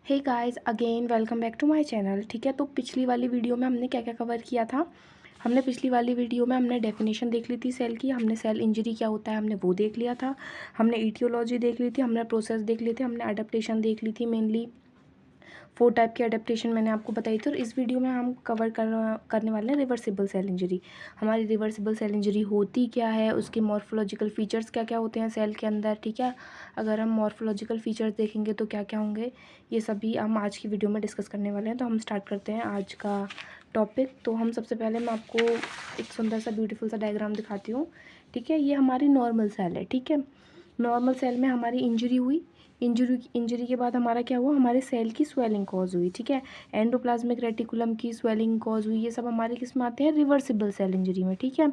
Hey guys again welcome back to my channel. ठीक है, तो पिछली वाली वीडियो में हमने क्या क्या कवर किया था। हमने पिछली वाली वीडियो में हमने डेफिनेशन देख ली थी सेल की, हमने सेल इंजरी क्या होता है हमने वो देख लिया था, हमने ईटियोलॉजी देख ली थी, हमने प्रोसेस देख ली थी, हमने अडेप्टेशन देख ली थी। मेनली 4 टाइप की अडेप्टेशन मैंने आपको बताई थी। और इस वीडियो में हम कवर करने वाले हैं रिवर्सिबल सेल इंजरी। हमारी रिवर्सिबल सेल इंजरी होती क्या है, उसके मॉर्फोलॉजिकल फीचर्स क्या क्या होते हैं सेल के अंदर। ठीक है, अगर हम मॉर्फोलॉजिकल फीचर्स देखेंगे तो क्या क्या होंगे, ये सभी हम आज की वीडियो में डिस्कस करने वाले हैं। तो हम स्टार्ट करते हैं आज का टॉपिक। तो हम सबसे पहले मैं आपको एक सुंदर सा ब्यूटीफुल सा डायग्राम दिखाती हूँ। ठीक है, ये हमारी नॉर्मल सेल है। ठीक है, नॉर्मल सेल में हमारी इंजरी हुई, इंजरी के बाद हमारा क्या हुआ, हमारे सेल की स्वेलिंग कॉज हुई। ठीक है, एंडोप्लाज्मिक रेटिकुलम की स्वेलिंग कॉज हुई। ये सब हमारे किस में आते हैं, रिवर्सिबल सेल इंजरी में। ठीक है,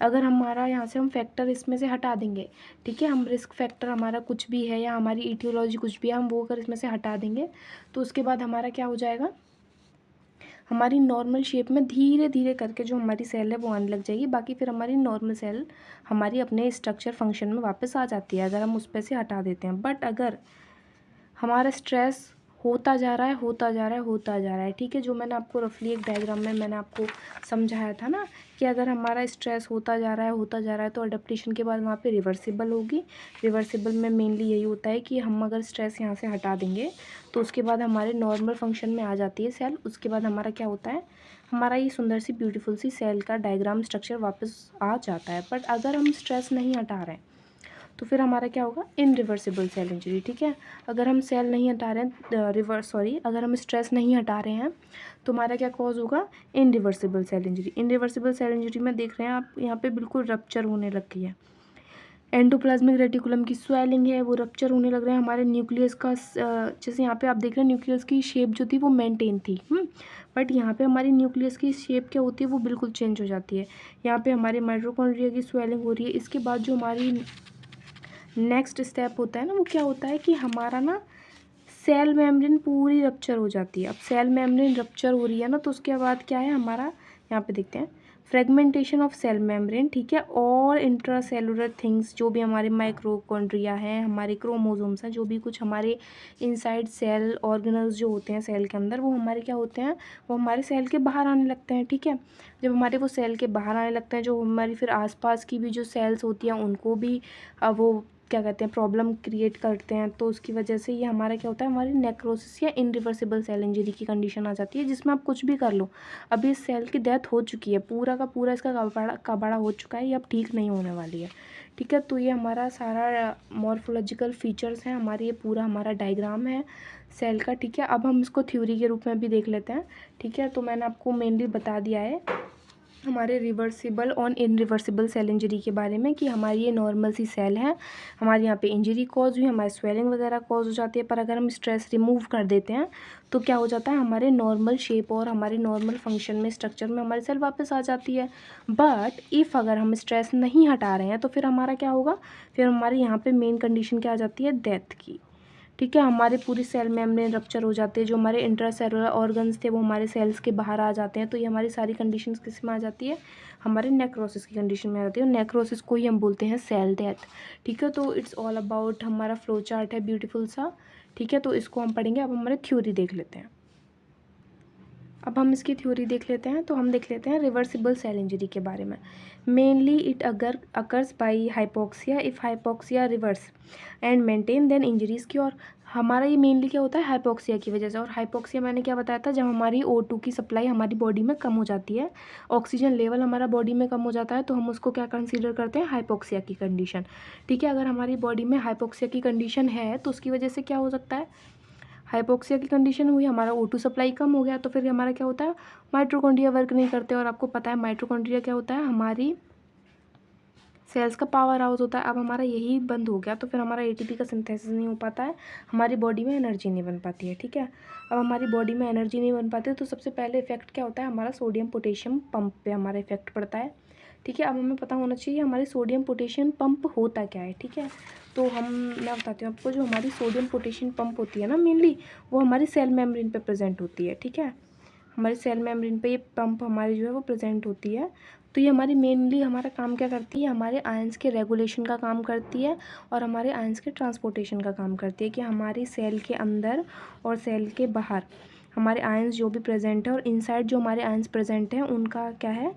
अगर हमारा यहाँ से हम फैक्टर इसमें से हटा देंगे, ठीक है, हम रिस्क फैक्टर हमारा कुछ भी है या हमारी ईटियोलॉजी कुछ भी है, हम वो अगर इसमें से हटा देंगे तो उसके बाद हमारा क्या हो जाएगा, हमारी नॉर्मल शेप में धीरे धीरे करके जो हमारी सेल है वो आने लग जाएगी। बाकी फिर हमारी नॉर्मल सेल हमारी अपने स्ट्रक्चर फंक्शन में वापस आ जाती है अगर हम उस पर से हटा देते हैं। बट अगर हमारा स्ट्रेस होता जा रहा है होता जा रहा है होता जा रहा है, ठीक है, जो मैंने आपको रफली एक डायग्राम में मैंने आपको समझाया था ना कि अगर हमारा स्ट्रेस होता जा रहा है होता जा रहा है तो अडेप्टेशन के बाद वहाँ पे रिवर्सिबल होगी। रिवर्सिबल में मेनली यही होता है कि हम अगर स्ट्रेस यहाँ से हटा देंगे तो उसके बाद हमारे नॉर्मल फंक्शन में आ जाती है सेल। उसके बाद हमारा क्या होता है, हमारा ये सुंदर सी ब्यूटीफुल सी सेल का डायग्राम स्ट्रक्चर वापस आ जाता है। बट अगर हम स्ट्रेस नहीं हटा रहे हैं तो फिर हमारा क्या होगा, इनरिवर्सिबल सेल इंजरी। ठीक है, अगर हम सेल नहीं हटा रहे हैं अगर हम स्ट्रेस नहीं हटा रहे हैं तो हमारा क्या कॉज होगा, इनरिवर्सिबल सेल इंजरी। इनरिवर्सिबल सेल इंजरी में देख रहे हैं आप यहाँ पे बिल्कुल रप्चर होने लग गई है, एंडोप्लाज्मिक रेटिकुलम की स्वेलिंग है वो रप्चर होने लग रहा है। हमारे न्यूक्लियस का जैसे यहाँ पे आप देख रहे हैं न्यूक्लियस की शेप जो थी वो मेंटेन थी, बट यहाँ पे हमारी न्यूक्लियस की शेप क्या होती है वो बिल्कुल चेंज हो जाती है। यहाँ पे हमारे माइटोकॉन्ड्रिया की स्वेलिंग हो रही है। इसके बाद जो हमारी नेक्स्ट स्टेप होता है ना, वो क्या होता है कि हमारा ना सेल मेम्ब्रेन पूरी रप्चर हो जाती है। अब सेल मेम्ब्रेन रप्चर हो रही है ना तो उसके बाद क्या है हमारा, यहाँ पे देखते हैं, फ्रेगमेंटेशन ऑफ सेल मेम्ब्रेन। ठीक है, और इंट्रासेलुलर थिंग्स जो भी हमारे माइक्रोकॉन्ड्रिया हैं, हमारे क्रोमोसोम्स हैं, जो भी कुछ हमारे इनसाइड सेल ऑर्गेनल्स जो होते हैं सेल के अंदर, वो हमारे क्या होते हैं, वो हमारे सेल के बाहर आने लगते हैं। ठीक है, जब हमारे वो सेल के बाहर आने लगते हैं जो हमारी फिर आसपास की भी जो सेल्स होती हैं उनको भी वो क्या कहते हैं, प्रॉब्लम क्रिएट करते हैं। तो उसकी वजह से ये हमारा क्या होता है, हमारी नेक्रोसिस या इनरिवर्सिबल सेल इंजरी की कंडीशन आ जाती है, जिसमें आप कुछ भी कर लो, अभी इस सेल की डेथ हो चुकी है, पूरा का पूरा इसका कबाड़ा हो चुका है, ये अब ठीक नहीं होने वाली है। ठीक है, तो ये हमारा सारा मॉर्फोलॉजिकल फीचर्स हैं, हमारे ये पूरा हमारा डायग्राम है सेल का। ठीक है, अब हम इसको थ्योरी के रूप में भी देख लेते हैं। ठीक है, तो मैंने आपको मेनली बता दिया है हमारे रिवर्सिबल और इनरिवर्सिबल सेल इंजरी के बारे में कि हमारी ये नॉर्मल सी सेल है, हमारे यहाँ पे इंजरी कॉज हुई, हमारी स्वेलिंग वगैरह कॉज हो जाती है। पर अगर हम स्ट्रेस रिमूव कर देते हैं तो क्या हो जाता है, हमारे नॉर्मल शेप और हमारे नॉर्मल फंक्शन में स्ट्रक्चर में हमारी सेल वापस आ जाती है। बट इफ़ अगर हम स्ट्रेस नहीं हटा रहे हैं तो फिर हमारा क्या होगा, फिर हमारे यहाँ पे मेन कंडीशन क्या आ जाती है, डेथ की। ठीक है, हमारे पूरी सेल मेम्ब्रेन रप्चर हो जाते हैं, जो हमारे इंट्रासेलुलर ऑर्गन्स थे वो हमारे सेल्स के बाहर आ जाते हैं। तो ये हमारी सारी कंडीशंस किस में आ जाती है, हमारे नेक्रोसिस की कंडीशन में आ जाती है। और नेक्रोसिस को ही हम बोलते हैं सेल डेथ। ठीक है, तो इट्स ऑल अबाउट हमारा फ्लो चार्ट है ब्यूटीफुल सा। ठीक है, तो इसको हम पढ़ेंगे। अब हमारे थ्योरी देख लेते हैं। अब हम इसकी थ्योरी देख लेते हैं। तो हम देख लेते हैं रिवर्सिबल सेल इंजरी के बारे में। मेनली इट अगर occurs by hypoxia, if hypoxia reverse and maintain then injuries की। और हमारा ये मेनली क्या होता है, हाइपोक्सिया की वजह से। और हाइपोक्सिया मैंने क्या बताया था, जब हमारी O2 की सप्लाई हमारी बॉडी में कम हो जाती है, ऑक्सीजन लेवल हमारा बॉडी में कम हो जाता है, तो हम उसको क्या कंसीडर करते हैं, हाइपोक्सिया की कंडीशन। ठीक है, अगर हमारी बॉडी में हाइपोक्सिया की कंडीशन है तो उसकी वजह से क्या हो सकता है, हाइपोक्सिया की कंडीशन हुई, हमारा O2 सप्लाई कम हो गया, तो फिर हमारा क्या होता है, माइटोकॉन्ड्रिया वर्क नहीं करते। और आपको पता है माइटोकॉन्ड्रिया क्या होता है, हमारी सेल्स का पावर हाउस होता है। अब हमारा यही बंद हो गया तो फिर हमारा ATP का सिंथेसिस नहीं हो पाता है, हमारी बॉडी में एनर्जी नहीं बन पाती है। ठीक है, अब हमारी बॉडी में एनर्जी नहीं बन पाती तो सबसे पहले इफेक्ट क्या होता है, हमारा सोडियम पोटेशियम पंप पे हमारा इफेक्ट पड़ता है। ठीक है, अब हमें पता होना चाहिए हमारी सोडियम पोटेशियम पंप होता क्या है। ठीक है, तो मैं बताती हूँ आपको, जो हमारी सोडियम पोटेशियम पंप होती है ना मेनली, वो हमारी सेल मेम्ब्रेन पे प्रेजेंट होती है। ठीक है, हमारी सेल मेम्ब्रेन पे ये पंप हमारी जो है वो प्रेजेंट होती है। तो ये हमारी मेनली हमारा काम क्या करती है, हमारे आयंस के रेगुलेशन का काम करती है और हमारे आयंस के ट्रांसपोर्टेशन का काम करती है, कि हमारी सेल के अंदर और सेल के बाहर हमारे आयंस जो भी प्रेजेंट है और इनसाइड जो हमारे आयंस प्रेजेंट हैं उनका क्या है,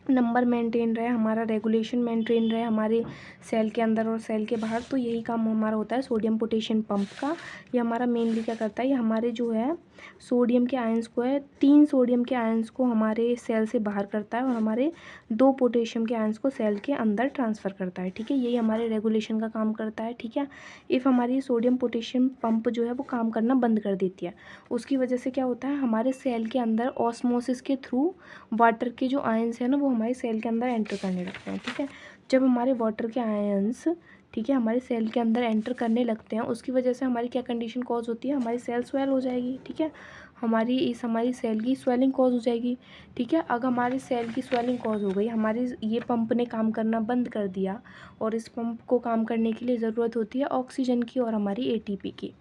नंबर मेंटेन रहे, हमारा रेगुलेशन मेंटेन रहे हमारे सेल के अंदर और सेल के बाहर। तो यही काम हमारा होता है सोडियम पोटेशियम पंप का। ये हमारा मेनली क्या करता है, ये हमारे जो है सोडियम के आयंस को है, 3 सोडियम के आयंस को हमारे सेल से बाहर करता है और हमारे 2 पोटेशियम के आयंस को सेल के अंदर ट्रांसफ़र करता है। ठीक है, यही हमारे रेगुलेशन का काम करता है। ठीक है, इफ़ हमारी सोडियम पोटेशियम पंप जो है वो काम करना बंद कर देती है, उसकी वजह से क्या होता है, हमारे सेल के अंदर ऑस्मोसिस के थ्रू वाटर के जो आयंस है ना वो हमारे सेल के अंदर एंटर करने लगते हैं। ठीक है, जब हमारे वाटर के आयंस, ठीक है, हमारे सेल के अंदर एंटर करने लगते हैं, उसकी वजह से हमारी क्या कंडीशन कॉज होती है, हमारी सेल स्वेल हो जाएगी। ठीक है, हमारी सेल की स्वेलिंग कॉज हो जाएगी। ठीक है, अगर हमारी सेल की स्वेलिंग कॉज हो गई, हमारी ये पंप ने काम करना बंद कर दिया और इस पंप को काम करने के लिए ज़रूरत होती है ऑक्सीजन की और हमारी एटीपी की।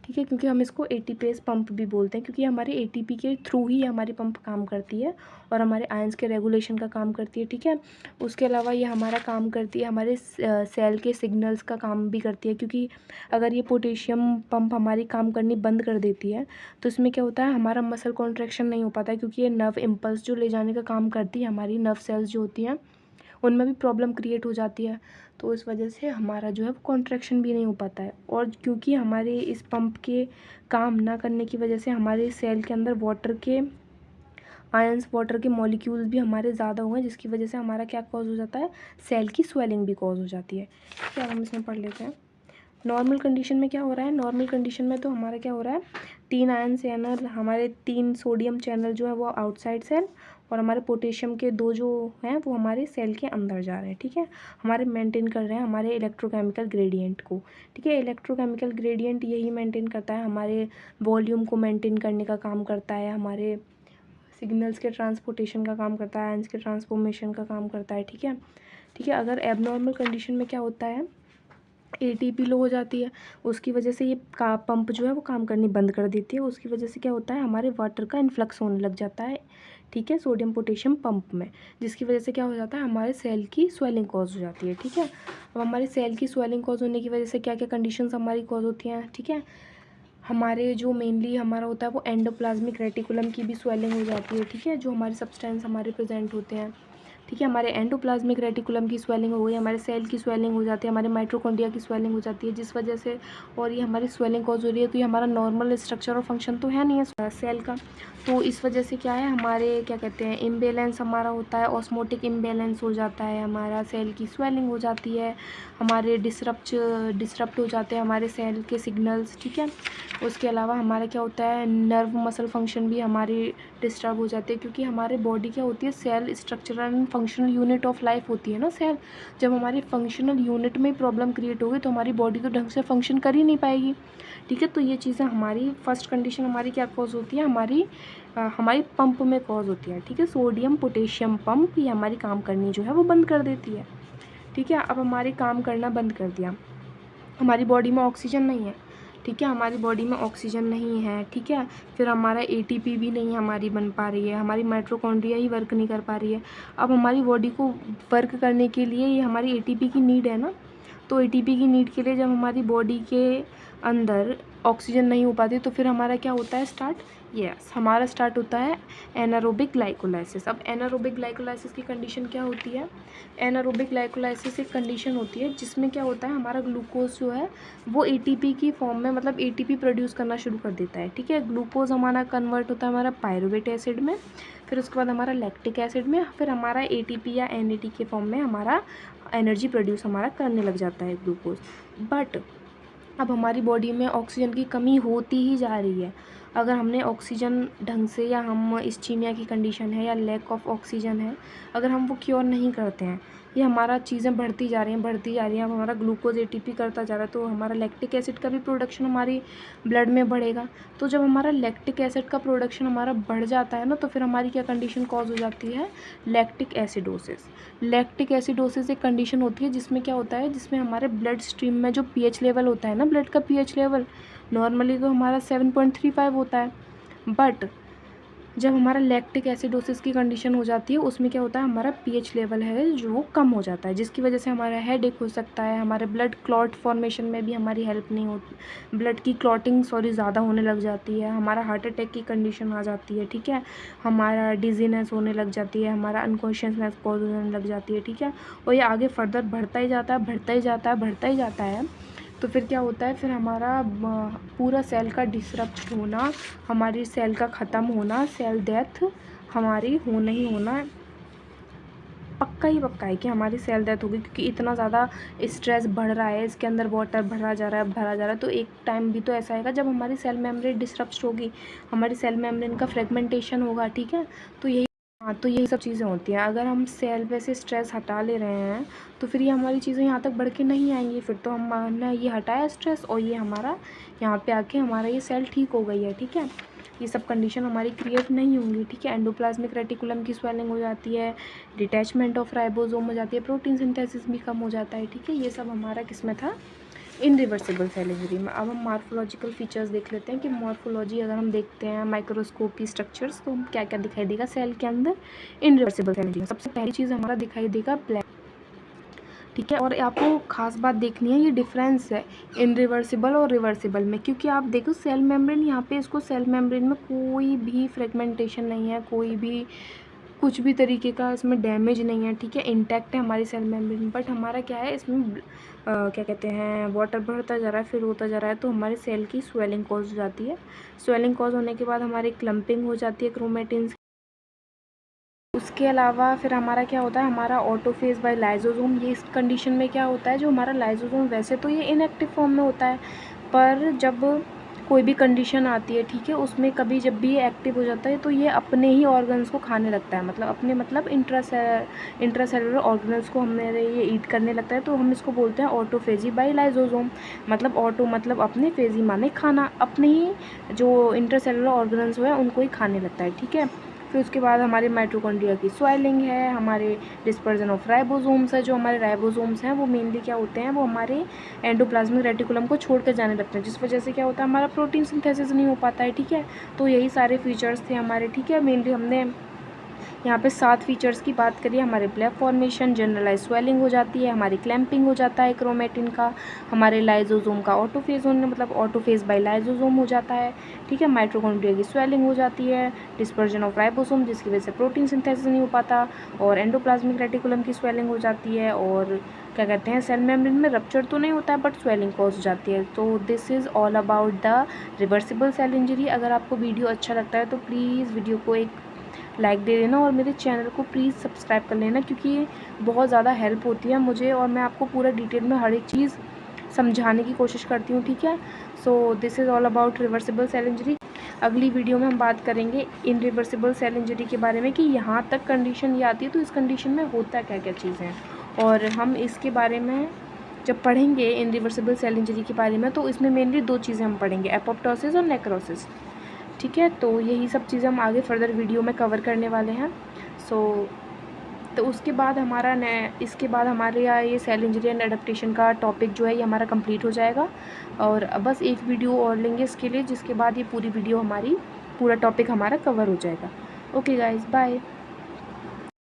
ठीक है, क्योंकि हम इसको एटीपेस पंप भी बोलते हैं, क्योंकि हमारे एटीपी के थ्रू ही हमारी पंप काम करती है और हमारे आयंस के रेगुलेशन का काम करती है। ठीक है, उसके अलावा ये हमारा काम करती है, हमारे सेल के सिग्नल्स का काम भी करती है, क्योंकि अगर ये पोटेशियम पंप हमारी काम करनी बंद कर देती है तो इसमें क्या होता है, हमारा मसल कॉन्ट्रैक्शन नहीं हो पाता है, क्योंकि ये नर्व इम्पल्स जो ले जाने का काम करती है, हमारी नर्व सेल्स जो होती हैं उनमें भी प्रॉब्लम क्रिएट हो जाती है। तो इस वजह से हमारा जो है वो कॉन्ट्रैक्शन भी नहीं हो पाता है, और क्योंकि हमारे इस पंप के काम ना करने की वजह से हमारे सेल के अंदर वाटर के मॉलिक्यूल्स भी हमारे ज़्यादा हुए हैं, जिसकी वजह से हमारा क्या कॉज हो जाता है, सेल की स्वेलिंग भी कॉज हो जाती है। क्या हम इसमें पढ़ लेते हैं। नॉर्मल कंडीशन में क्या हो रहा है, नॉर्मल कंडीशन में तो हमारा क्या हो रहा है, 3 आयन चैनल, हमारे 3 सोडियम चैनल जो है वो आउटसाइड सेल और हमारे पोटेशियम के 2 जो हैं वो हमारे सेल के अंदर जा रहे हैं। ठीक है, हमारे मेंटेन कर रहे हैं हमारे इलेक्ट्रोकेमिकल ग्रेडियंट को। ठीक है, इलेक्ट्रोकेमिकल ग्रेडियंट यही मेंटेन करता है, हमारे वॉल्यूम को मेंटेन करने का काम करता है, हमारे सिग्नल्स के ट्रांसपोर्टेशन का काम करता है, आयंस के ट्रांसफॉर्मेशन का काम करता है। ठीक है, ठीक है, अगर एबनॉर्मल कंडीशन में क्या होता है, एटीपी लो हो जाती है, उसकी वजह से ये पंप जो है वो काम करनी बंद कर देती है, उसकी वजह से क्या होता है, हमारे वाटर का इन्फ्लक्स होने लग जाता है। ठीक है, सोडियम पोटेशियम पंप में, जिसकी वजह से क्या हो जाता है, हमारे सेल की स्वेलिंग कॉज हो जाती है। ठीक है, अब हमारे सेल की स्वेलिंग कॉज होने की वजह से क्या क्या कंडीशंस हमारी कॉज होती हैं। ठीक है, हमारे जो मेनली हमारा होता है वो एंडोप्लाज्मिक रेटिकुलम की भी स्वेलिंग हो जाती है। ठीक है, जो हमारे सब्सटेंस हमारे प्रेजेंट होते हैं। ठीक है, हमारे एंडोप्लाज्मिक रेटिकुलम की स्वेलिंग हो गई, हमारे सेल की स्वेलिंग हो जाती है, हमारे माइटोकॉन्ड्रिया की स्वेलिंग हो जाती है, जिस वजह से, और ये हमारी स्वेलिंग कॉज हो रही है, तो ये हमारा नॉर्मल स्ट्रक्चर और फंक्शन तो है नहीं है सेल का। तो इस वजह से क्या है, हमारे क्या कहते हैं, इम्बेलेंस हमारा होता है, ऑस्मोटिक इम्बेलेंस हो जाता है, हमारा सेल की स्वेलिंग हो जाती है, हमारे डिसरप्ट हो जाते हैं हमारे सेल के सिग्नल्स। ठीक है, उसके अलावा हमारा क्या होता है, नर्व मसल फंक्शन भी हमारी डिस्टर्ब हो जाती है, क्योंकि हमारे बॉडी क्या होती है, cell structural and functional unit of life होती है ना सेल। जब हमारी फंक्शनल यूनिट में प्रॉब्लम क्रिएट होगी तो हमारी बॉडी तो ढंग से फंक्शन कर ही नहीं पाएगी। ठीक है, तो ये चीज़ें हमारी फर्स्ट कंडीशन हमारी क्या कॉज होती है, हमारी पंप में कॉज होती है। ठीक है, सोडियम पोटेशियम पंप ये हमारी काम करनी जो है वो बंद कर देती है। ठीक है, अब हमारी काम करना बंद कर दिया, हमारी बॉडी में ऑक्सीजन नहीं है। ठीक है, हमारी बॉडी में ऑक्सीजन नहीं है। ठीक है, फिर हमारा एटीपी भी नहीं हमारी बन पा रही है, हमारी माइटोकॉन्ड्रिया ही वर्क नहीं कर पा रही है। अब हमारी बॉडी को वर्क करने के लिए ये हमारी एटीपी की नीड है ना, तो एटीपी की नीड के लिए जब हमारी बॉडी के अंदर ऑक्सीजन नहीं हो पाती तो फिर हमारा क्या होता है स्टार्ट, हमारा स्टार्ट होता है एनारोबिक ग्लाइकोलाइसिस। अब एनारोबिक ग्लाइकोलाइसिस की कंडीशन क्या होती है, एनारोबिक ग्लाइकोलाइसिस एक कंडीशन होती है जिसमें क्या होता है, हमारा ग्लूकोज जो है वो एटीपी की फॉर्म में, मतलब एटीपी प्रोड्यूस करना शुरू कर देता है। ठीक है, ग्लूकोज हमारा कन्वर्ट होता है हमारा पायरुवेट एसिड में, फिर उसके बाद हमारा लैक्टिक एसिड में, फिर हमारा एटीपी या एनएटी के फॉर्म में हमारा एनर्जी प्रोड्यूस हमारा करने लग जाता है ग्लूकोज। बट अब हमारी बॉडी में ऑक्सीजन की कमी होती ही जा रही है। अगर हमने ऑक्सीजन ढंग से, या हम इस्चीमिया की कंडीशन है या लैक ऑफ ऑक्सीजन है, अगर हम वो क्योर नहीं करते हैं, ये हमारा चीज़ें बढ़ती जा रही हैं, अब हमारा ग्लूकोज एटीपी करता जा रहा है, तो हमारा लैक्टिक एसिड का भी प्रोडक्शन हमारी ब्लड में बढ़ेगा। तो जब हमारा लैक्टिक एसिड का प्रोडक्शन हमारा बढ़ जाता है ना, तो फिर हमारी क्या कंडीशन कॉज हो जाती है, लैक्टिक एसिडोसिस। लैक्टिक एसिडोसिस एक कंडीशन होती है जिसमें क्या होता है, जिसमें हमारे ब्लड स्ट्रीम में जो पीएच लेवल होता है ना, ब्लड का पीएच लेवल नॉर्मली तो हमारा 7.35 होता है, बट जब हमारा लैक्टिक एसिडोसिस की कंडीशन हो जाती है उसमें क्या होता है, हमारा पीएच लेवल है जो वो कम हो जाता है, जिसकी वजह से हमारा हेडेक हो सकता है, हमारे ब्लड क्लॉट फॉर्मेशन में भी हमारी हेल्प नहीं होती, ब्लड की क्लॉटिंग ज़्यादा होने लग जाती है, हमारा हार्ट अटैक की कंडीशन आ जाती है, ठीक है, हमारा डिजीनेस होने लग जाती है, हमारा अनकॉन्शियसनेस कॉज होने लग जाती है, ठीक है, और ये आगे फर्दर बढ़ता ही जाता है, बढ़ता ही जाता है, बढ़ता ही जाता है। तो फिर क्या होता है, फिर हमारा पूरा सेल का डिसरप्ट होना, हमारी सेल का ख़त्म होना, सेल डेथ हमारी होना ही होना पक्का ही पक्का है कि हमारी सेल डेथ होगी, क्योंकि इतना ज़्यादा स्ट्रेस बढ़ रहा है, इसके अंदर वाटर भरा जा रहा है, तो एक टाइम भी तो ऐसा आएगा जब हमारी सेल मेम्ब्रेन डिसरप्ट होगी, हमारी सेल मेम्ब्रेन का फ्रेगमेंटेशन होगा, ठीक है। तो यही सब चीज़ें होती हैं। अगर हम सेल पे से स्ट्रेस हटा ले रहे हैं तो फिर ये हमारी चीज़ें यहाँ तक बढ़ के नहीं आएंगी, फिर तो हमने ये हटाया स्ट्रेस और ये हमारा यहाँ पे आके हमारा ये सेल ठीक हो गई है, ठीक है, ये सब कंडीशन हमारी क्रिएट नहीं होंगी, ठीक है। एंडोप्लाज्मिक रेटिकुलम की स्वेलिंग हो जाती है, डिटैचमेंट ऑफ राइबोसोम हो जाती है, प्रोटीन सिंथेसिस भी कम हो जाता है, ठीक है। ये सब हमारा किस में था, इनरिवर्सिबल सेल इंजरी में। अब हम मॉर्फोलॉजिकल फीचर्स देख लेते हैं कि मॉर्फोलॉजी अगर हम देखते हैं माइक्रोस्कोप की स्ट्रक्चर्स तो हम क्या क्या दिखाई देगा सेल के अंदर इनरिवर्सिबल सेल इंजरी। सबसे पहली चीज़ हमारा दिखाई देगा ब्लैक, ठीक है। और आपको खास बात देखनी है, ये डिफरेंस है इनरिवर्सिबल और रिवर्सिबल में, क्योंकि आप देखो सेल मेम्ब्रेन यहाँ पे, इसको सेल मेम्ब्रेन में कोई भी फ्रेगमेंटेशन नहीं है, कोई भी कुछ भी तरीके का इसमें डैमेज नहीं है, ठीक है, इंटैक्ट है हमारी सेल मेम्ब्रेन। बट हमारा क्या है इसमें क्या कहते हैं, वाटर बढ़ता जा रहा है, फिर होता जा रहा है, तो हमारी सेल की स्वेलिंग कॉज हो जाती है। स्वेलिंग कॉज होने के बाद हमारी क्लम्पिंग हो जाती है क्रोमेटिन। उसके अलावा फिर हमारा क्या होता है, हमारा ऑटोफेज बाय लाइसोसोम। ये इस कंडीशन में क्या होता है, जो हमारा लाइसोसोम वैसे तो ये इनएक्टिव फॉर्म में होता है, पर जब कोई भी कंडीशन आती है, ठीक है, उसमें कभी जब भी ये एक्टिव हो जाता है तो ये अपने ही ऑर्गन्स को खाने लगता है, मतलब इंट्रासेलुलर ऑर्गन्स को हमारे ये ईट करने लगता है, तो हम इसको बोलते हैं ऑटोफेजी बाय लाइसोसोम। मतलब ऑटो मतलब अपने, फेजी माने खाना, अपने ही जो इंट्रासेलुलर ऑर्गन्स है उनको ही खाने लगता है, ठीक है। फिर उसके बाद हमारे माइटोकॉन्ड्रिया की स्वेलिंग है, हमारे डिस्पर्जन ऑफ राइबोसोम्स है। जो हमारे राइबोसोम्स हैं वो मेनली क्या होते हैं, वो हमारे एंडोप्लाज्मिक रेटिकुलम को छोड़ कर जाने लगते हैं, जिस वजह से क्या होता है, हमारा प्रोटीन सिंथेसिस नहीं हो पाता है, ठीक है। तो यही सारे फीचर्स थे हमारे, ठीक है। मेनली हमने यहाँ पे 7 फीचर्स की बात करिए। हमारे ब्लैक फॉर्मेशन, जनरलाइज स्वेलिंग हो जाती है, हमारी क्लैंपिंग हो जाता है क्रोमेटिन का, हमारे लाइसोसोम का ऑटोफेज होने मतलब ऑटोफेज बाय लाइसोसोम हो जाता है, ठीक है। माइटोकॉन्ड्रिया की स्वेलिंग हो जाती है, डिस्पर्जन ऑफ राइबोसोम जिसकी वजह से प्रोटीन सिंथेसिस नहीं हो पाता, और एंडोप्लाज्मिक रेटिकुलम की स्वेलिंग हो जाती है, और क्या कहते हैं, सेल मेम्ब्रेन में रप्चर तो नहीं होता है बट स्वेलिंग कॉज हो जाती है। तो this is all about the reversible cell injury. अगर आपको वीडियो अच्छा लगता है तो प्लीज़ वीडियो को एक लाइक दे देना और मेरे चैनल को प्लीज़ सब्सक्राइब कर लेना, क्योंकि ये बहुत ज़्यादा हेल्प होती है मुझे, और मैं आपको पूरा डिटेल में हर एक चीज़ समझाने की कोशिश करती हूँ, ठीक है। So this is all about reversible cell injury. अगली वीडियो में हम बात करेंगे इनरिवर्सिबल सेल इंजरी के बारे में, कि यहाँ तक कंडीशन ये आती है तो इस कंडीशन में होता क्या क्या चीज़ें हैं, और हम इसके बारे में जब पढ़ेंगे इनरिवर्सिबल सेल इंजरी के बारे में तो इसमें मेनली 2 चीज़ें हम पढ़ेंगे, एपोप्टोसिस और नेक्रोसिस, ठीक है। तो यही सब चीज़ें हम आगे फर्दर वीडियो में कवर करने वाले हैं। तो उसके बाद इसके बाद हमारे यहाँ ये सेल इंजरी एंड एडेप्टेशन का टॉपिक जो है ये हमारा कंप्लीट हो जाएगा, और बस एक वीडियो और लेंगे इसके लिए, जिसके बाद ये पूरी वीडियो पूरा टॉपिक हमारा कवर हो जाएगा। Okay guys, bye.